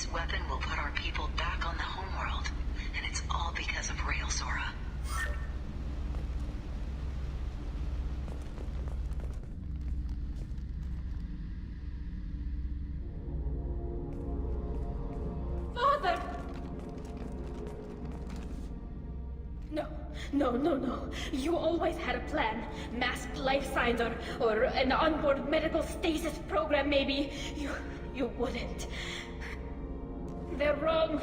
This weapon will put our people back on the homeworld, and it's all because of rael'zorah. Father! No. You always had a plan. Masked life signs or an onboard medical stasis program, maybe. You wouldn't. They're wrong.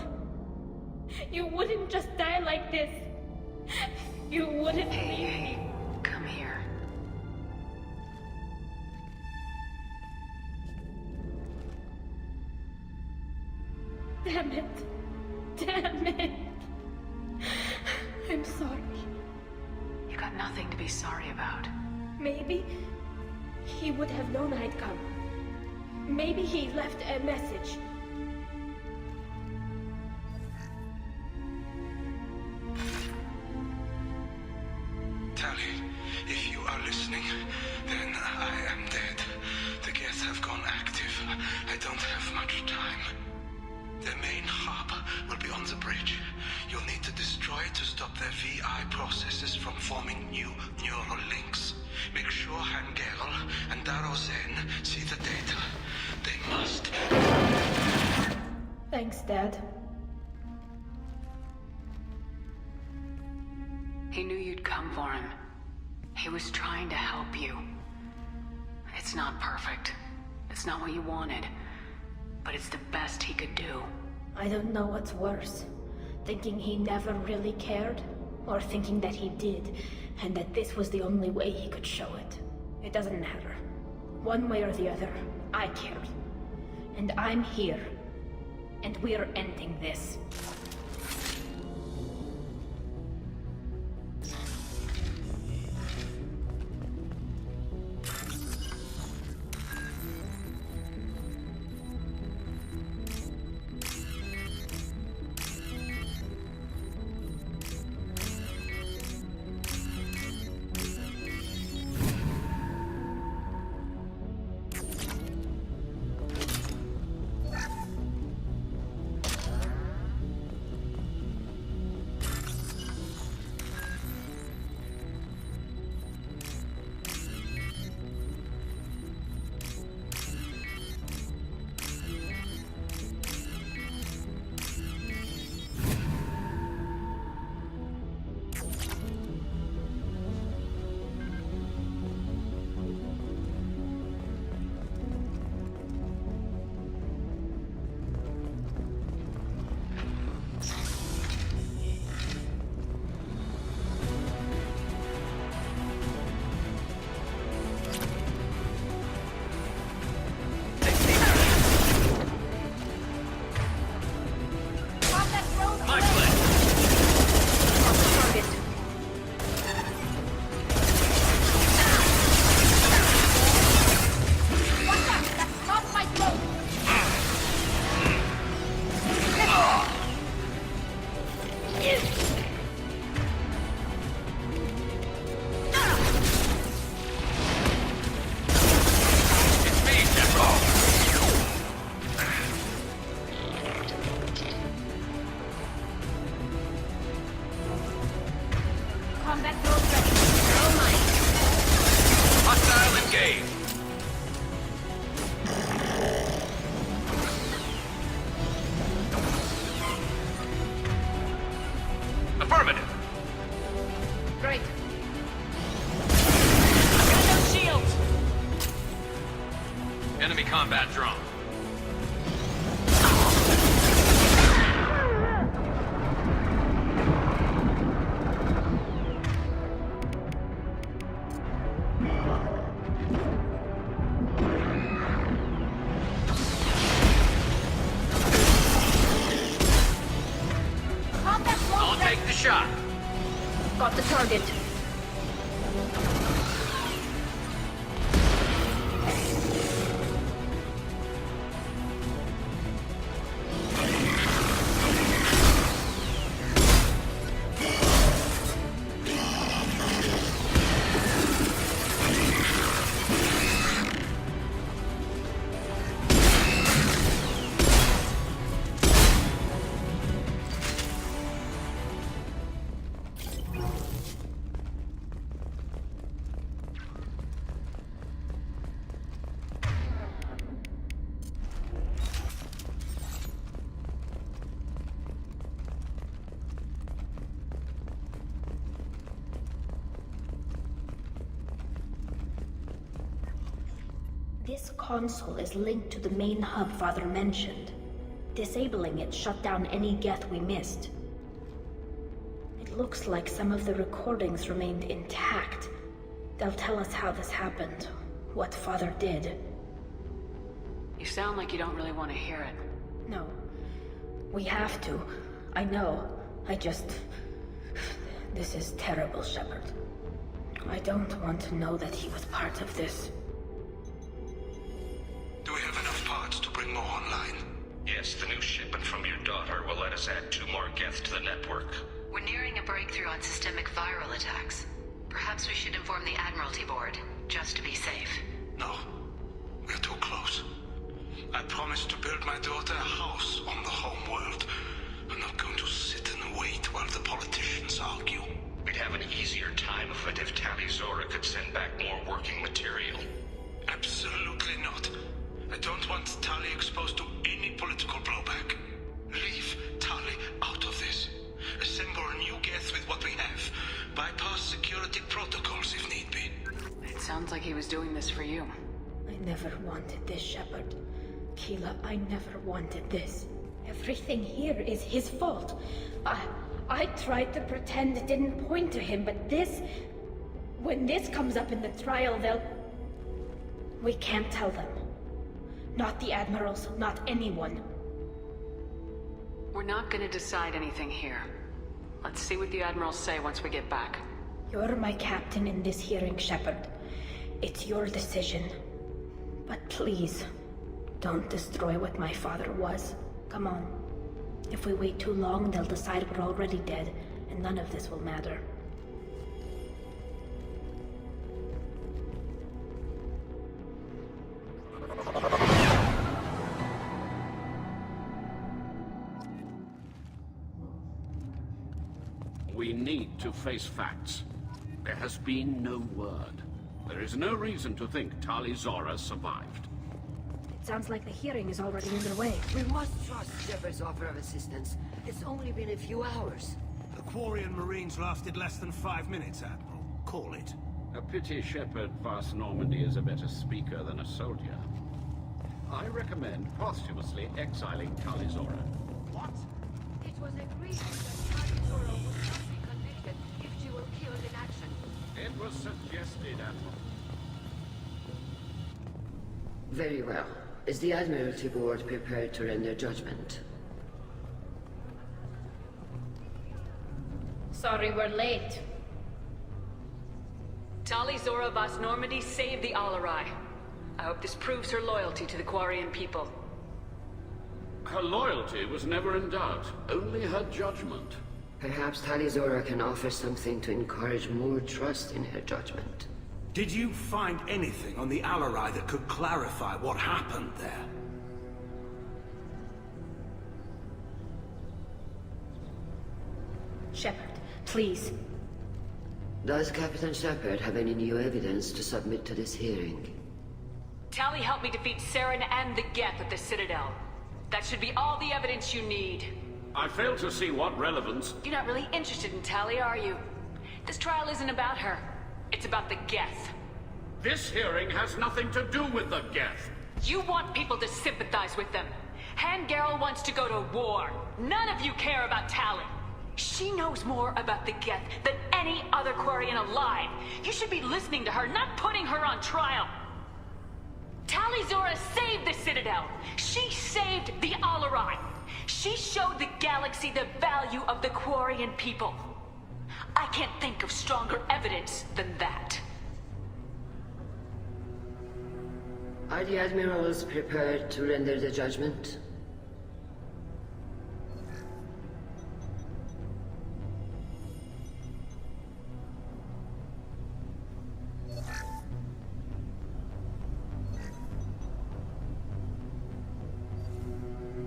You wouldn't just die like this. You wouldn't. Hey, come here. Damn it. I'm sorry. You got nothing to be sorry about. Maybe he would have known I'd come. Maybe he left a message. Tali, if you are listening, then I am dead. The gates have gone active. I don't have much time. The main hub will be on the bridge. You'll need to destroy it to stop their VI processes from forming new neural links. Make sure Geralt and daro'xen see the data. They must. Thanks, Dad. He knew you'd come for him. He was trying to help you. It's not perfect. It's not what you wanted. But it's the best he could do. I don't know what's worse. Thinking he never really cared, or thinking that he did, and that this was the only way he could show it. It doesn't matter. One way or the other, I cared. And I'm here. And we're ending this. combat drone. I'll take the shot. Got the target. This console is linked to the main hub Father mentioned. Disabling it shut down any geth we missed. It looks like some of the recordings remained intact. They'll tell us how this happened, what Father did. You sound like you don't really want to hear it. No. We have to. I know. This is terrible, Shepard. I don't want to know that he was part of this. Do we have enough parts to bring more online? Yes, the new shipment from your daughter will let us add 2 more geth to the network. We're nearing a breakthrough on systemic viral attacks. Perhaps we should inform the Admiralty Board, just to be safe. No. We're too close. I promised to build my daughter a house on the home world. I'm not going to sit and wait while the politicians argue. We'd have an easier time of it if tali'zorah could send back more working material. Absolutely not. I don't want Tali exposed to any political blowback. Leave Tali out of this. Assemble new geth with what we have. Bypass security protocols if need be. It sounds like he was doing this for you. I never wanted this, Shepard. Keela, I never wanted this. Everything here is his fault. I tried to pretend it didn't point to him, but this... When this comes up in the trial, they'll... We can't tell them. Not the admirals, not anyone. We're not gonna decide anything here. Let's see what the admirals say once we get back. You're my captain in this hearing, Shepard. It's your decision. But please, don't destroy what my father was. Come on. If we wait too long, they'll decide we're already dead, and none of this will matter. We need to face facts. There has been no word. There is no reason to think tali'zorah survived. It sounds like the hearing is already underway. We must trust Shepard's offer of assistance. It's only been a few hours. The Quarian Marines lasted less than 5 minutes, Admiral. Call it. A pity Shepard vs. Normandy is a better speaker than a soldier. I recommend posthumously exiling tali'zorah. What? It was agreed that tali'zorah would not be convicted if she were killed in action. It was suggested, Admiral. Very well. Is the Admiralty Board prepared to render judgment? Sorry we're late. Tali'zorah vs. Normandy saved the Alarei. I hope this proves her loyalty to the Quarian people. Her loyalty was never in doubt, only her judgment. Perhaps tali'zorah can offer something to encourage more trust in her judgment. Did you find anything on the Alarei that could clarify what happened there? Shepard, please. Does Captain Shepard have any new evidence to submit to this hearing? Tali helped me defeat Saren and the Geth at the Citadel. That should be all the evidence you need. I fail to see what relevance... You're not really interested in Tali, are you? This trial isn't about her. It's about the Geth. This hearing has nothing to do with the Geth. You want people to sympathize with them. Han Garel wants to go to war. None of you care about Tali. She knows more about the Geth than any other Quarian alive. You should be listening to her, not putting her on trial. Tali'zorah saved the Citadel. She saved the Alarei. She showed the galaxy the value of the Quarian people. I can't think of stronger evidence than that. Are the Admirals prepared to render the judgment?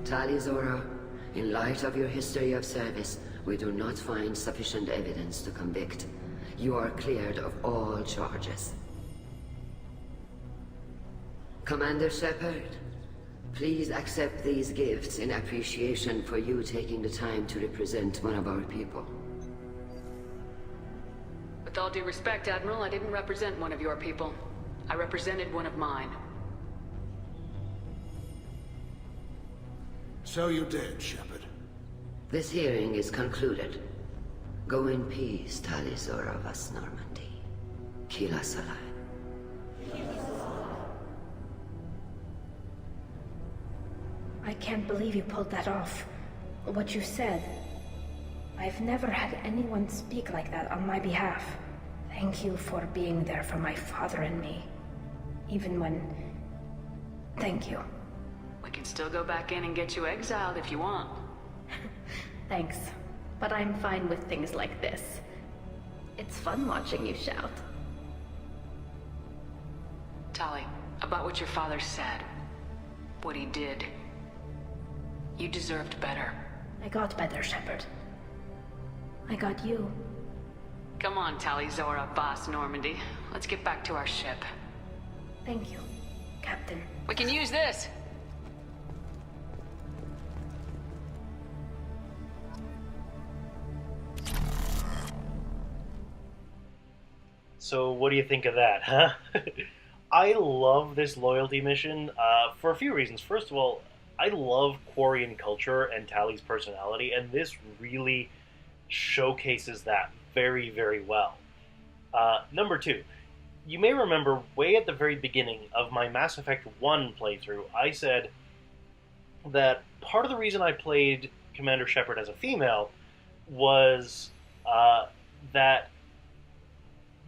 Tali'zorah, in light of your history of service, we do not find sufficient evidence to convict. You are cleared of all charges. Commander Shepard, please accept these gifts in appreciation for you taking the time to represent one of our people. With all due respect, Admiral, I didn't represent one of your people. I represented one of mine. So you did, Shepard. This hearing is concluded. Go in peace, tali'zorah vas Normandy. Kila salai. I can't believe you pulled that off. What you said. I've never had anyone speak like that on my behalf. Thank you for being there for my father and me. Even when... Thank you. We can still go back in and get you exiled if you want. Thanks. But I'm fine with things like this. It's fun watching you shout. Tali, about what your father said. What he did. You deserved better. I got better, Shepard. I got you. Come on, tali'zorah, boss Normandy. Let's get back to our ship. Thank you, Captain. We can use this! So what do you think of that, huh? I love this loyalty mission for a few reasons. First of all, I love Quarian culture and Tali's personality, and this really showcases that very, very well. Number two, you may remember way at the very beginning of my Mass Effect 1 playthrough, I said that part of the reason I played Commander Shepard as a female was that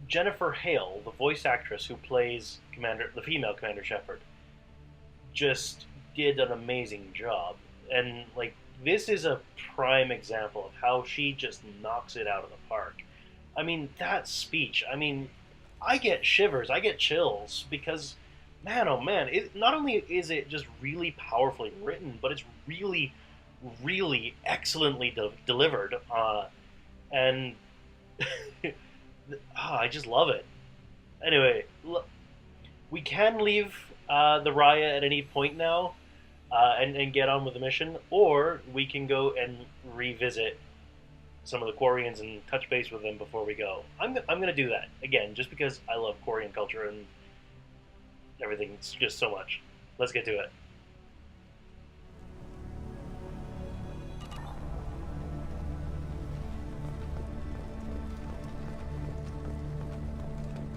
Jennifer Hale, the voice actress who plays the female Commander Shepard, just did an amazing job. And, like, this is a prime example of how she just knocks it out of the park. I mean, that speech, I mean, I get shivers, I get chills, because, man, oh man, not only is it just really powerfully written, but it's really, really excellently delivered, and I just love it. Anyway, we can leave the Rayya at any point now, and get on with the mission, or we can go and revisit some of the Quarians and touch base with them before we go. I'm going to do that, again, just because I love Quarian culture and everything just so much. Let's get to it.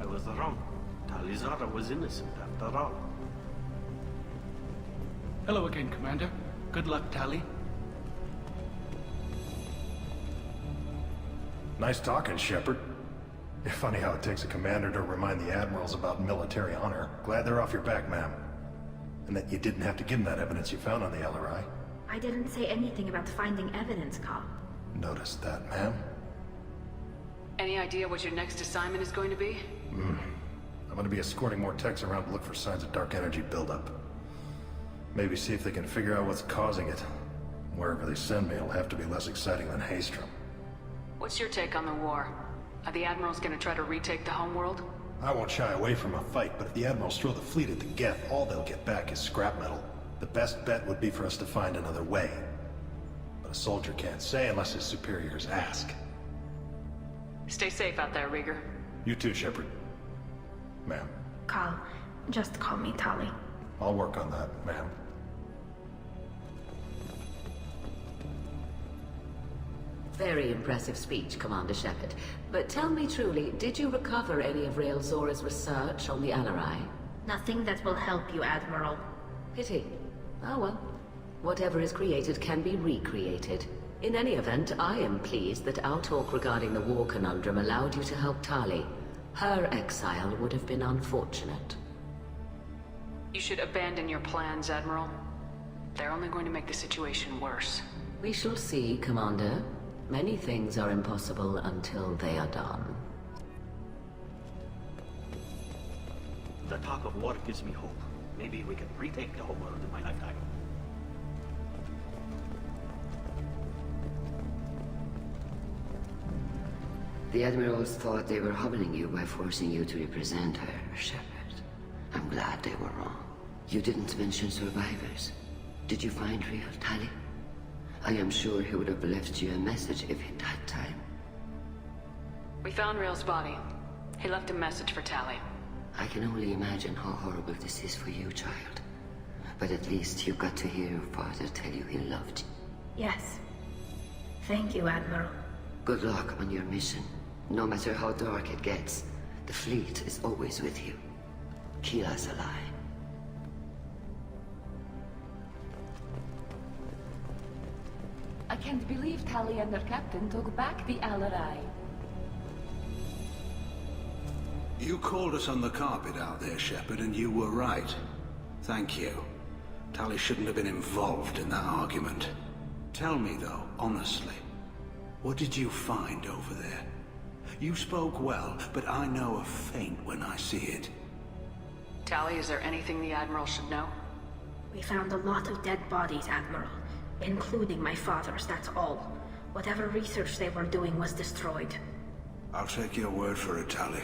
I was wrong. tali'zorah was innocent after all. Hello again, Commander. Good luck, Tali. Nice talking, Shepard. Funny how it takes a commander to remind the admirals about military honor. Glad they're off your back, ma'am. And that you didn't have to give them that evidence you found on the Alarei. I didn't say anything about finding evidence, Cal. Noticed that, ma'am. Any idea what your next assignment is going to be? I'm going to be escorting more techs around to look for signs of dark energy buildup. Maybe see if they can figure out what's causing it. Wherever they send me, it'll have to be less exciting than Haystrom. What's your take on the war? Are the admirals going to try to retake the homeworld? I won't shy away from a fight, but if the admirals throw the fleet at the Geth, all they'll get back is scrap metal. The best bet would be for us to find another way. But a soldier can't say unless his superiors ask. Stay safe out there, Rayya. You too, Shepard. Ma'am. Cal, just call me Tali. I'll work on that, ma'am. Very impressive speech, Commander Shepard. But tell me truly, did you recover any of rael'zorah's research on the Alarei? Nothing that will help you, Admiral. Pity. Oh well. Whatever is created can be recreated. In any event, I am pleased that our talk regarding the war conundrum allowed you to help Tali. Her exile would have been unfortunate. You should abandon your plans, Admiral. They're only going to make the situation worse. We shall see, Commander. Many things are impossible until they are done. The talk of war gives me hope. Maybe we can retake the whole world in my lifetime. The Admirals thought they were humbling you by forcing you to represent her, Shepard. I'm glad they were wrong. You didn't mention survivors. Did you find real Tali? I am sure he would have left you a message if he'd had time. We found Rael's body. He left a message for Tali. I can only imagine how horrible this is for you, child. But at least you got to hear your father tell you he loved you. Yes. Thank you, Admiral. Good luck on your mission. No matter how dark it gets, the fleet is always with you. Kila's alive. I can't believe Tali and their captain took back the Alarei. You called us on the carpet out there, Shepard, and you were right. Thank you. Tali shouldn't have been involved in that argument. Tell me, though, honestly, what did you find over there? You spoke well, but I know a feint when I see it. Tali, is there anything the Admiral should know? We found a lot of dead bodies, Admiral. Including my father's, that's all. Whatever research they were doing was destroyed. I'll take your word for it, Tali.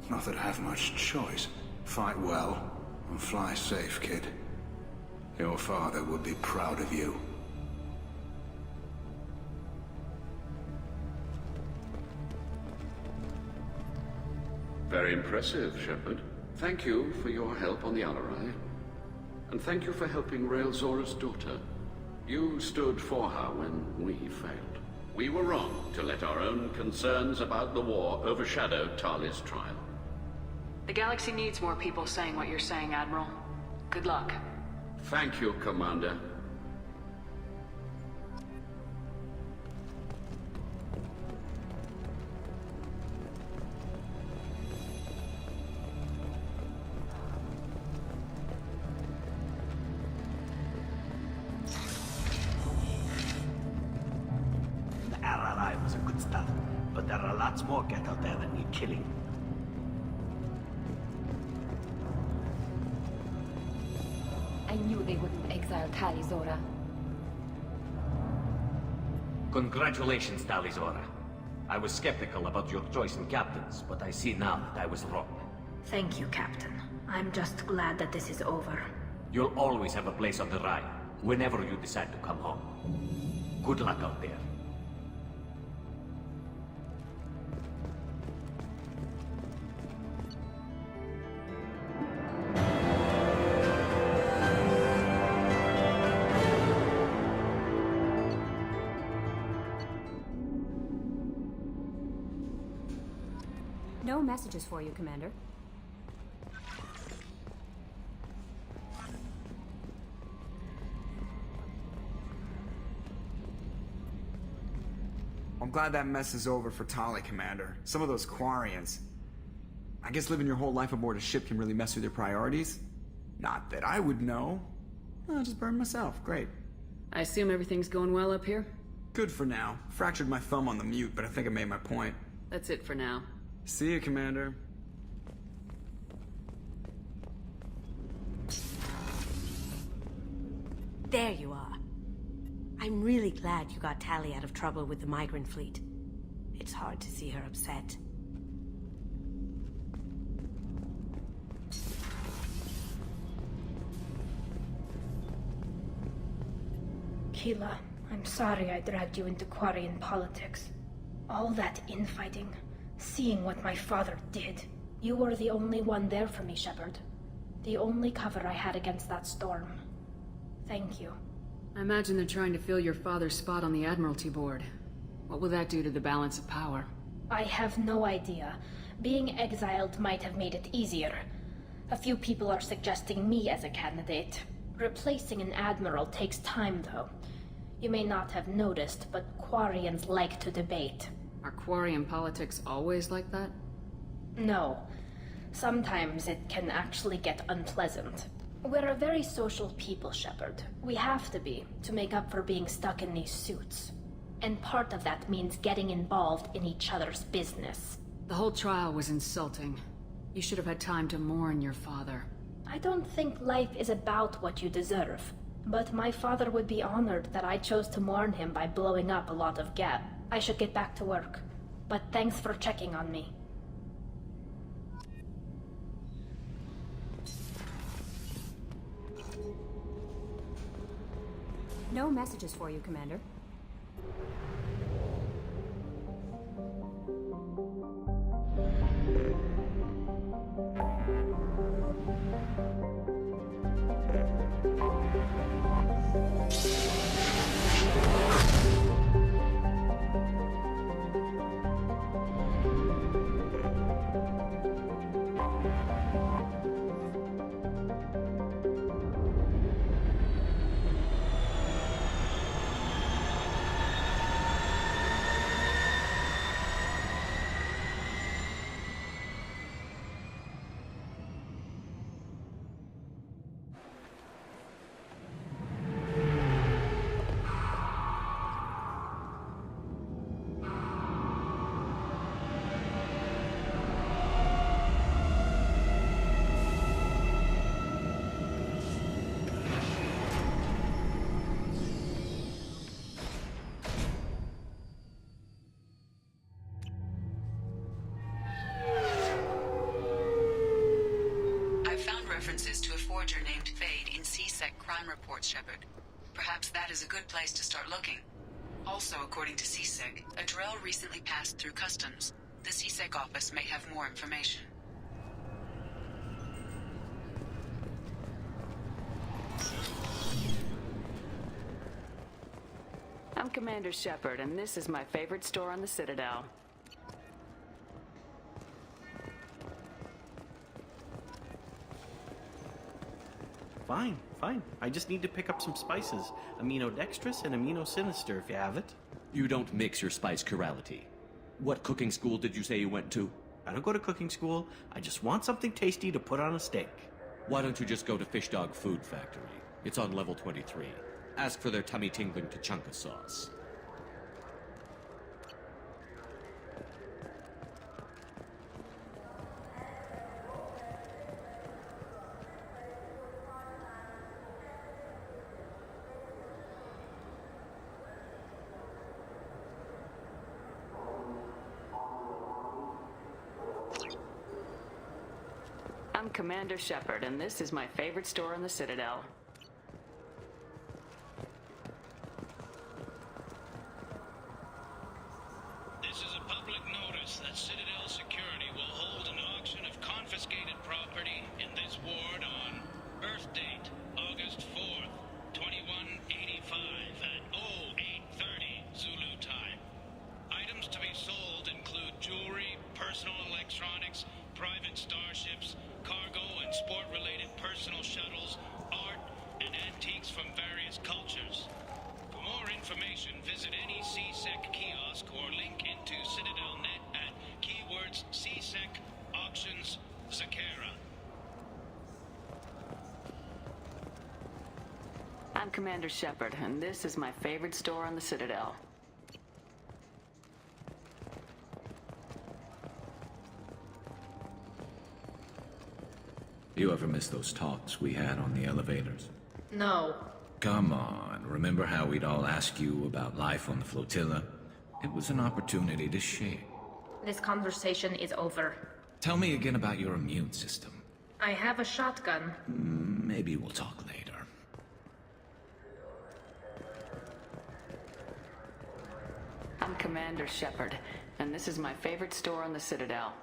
Not that I have much choice. Fight well, and fly safe, kid. Your father would be proud of you. Very impressive, Shepard. Thank you for your help on the Alarei. And thank you for helping rael'zorah's daughter. You stood for her when we failed. We were wrong to let our own concerns about the war overshadow Tali's trial. The galaxy needs more people saying what you're saying, Admiral. Good luck. Thank you, Commander. Alarei was a good start, but there are lots more get out there that need killing. I knew they wouldn't exile tali'zorah. Congratulations, tali'zorah. I was skeptical about your choice in captains, but I see now that I was wrong. Thank you, Captain. I'm just glad that this is over. You'll always have a place on the Rayya, whenever you decide to come home. Good luck out there. No messages for you, Commander. I'm glad that mess is over for Tali, Commander. Some of those Quarians. I guess living your whole life aboard a ship can really mess with your priorities. Not that I would know. I'll just burn myself. Great. I assume everything's going well up here? Good for now. Fractured my thumb on the mute, but I think I made my point. That's it for now. See you, Commander. There you are. I'm really glad you got Tali out of trouble with the migrant fleet. It's hard to see her upset. Keela, I'm sorry I dragged you into Quarian politics. All that infighting, seeing what my father did. You were the only one there for me, Shepard. The only cover I had against that storm. Thank you. I imagine they're trying to fill your father's spot on the Admiralty board. What will that do to the balance of power? I have no idea. Being exiled might have made it easier. A few people are suggesting me as a candidate. Replacing an admiral takes time, though. You may not have noticed, but Quarians like to debate. Are Quarian politics always like that? No. Sometimes it can actually get unpleasant. We're a very social people, Shepard. We have to be, to make up for being stuck in these suits. And part of that means getting involved in each other's business. The whole trial was insulting. You should have had time to mourn your father. I don't think life is about what you deserve. But my father would be honored that I chose to mourn him by blowing up a lot of gab. I should get back to work. But thanks for checking on me. No messages for you, Commander. references to a forger named Fade in C-Sec crime reports, Shepard. Perhaps that is a good place to start looking. Also, according to C-Sec, a Drell recently passed through customs. The C-Sec office may have more information. I'm Commander Shepard, and this is my favorite store on the Citadel. Fine. I just need to pick up some spices. Amino-dextrous and amino-sinister, if you have it. You don't mix your spice chirality. What cooking school did you say you went to? I don't go to cooking school. I just want something tasty to put on a steak. Why don't you just go to Fish Dog Food Factory? It's on level 23. Ask for their tummy-tingling tachanka sauce. I'm Commander Shepard, and this is my favorite store on the Citadel. This is a public notice that Citadel Security will hold an auction of confiscated property in this ward on birth date, August 4th, 2185 at 0830 Zulu time. Items to be sold include jewelry, personal electronics, private starships, cargo and sport-related personal shuttles, art, and antiques from various cultures. For more information, visit any C-Sec kiosk or link into CitadelNet at keywords C-Sec Auctions Zakera. I'm Commander Shepard, and this is my favorite store on the Citadel. You ever miss those talks we had on the elevators? No. Come on, remember how we'd all ask you about life on the flotilla? It was an opportunity to share. This conversation is over. Tell me again about your immune system. I have a shotgun. Maybe we'll talk later. I'm Commander Shepard, and this is my favorite store on the Citadel.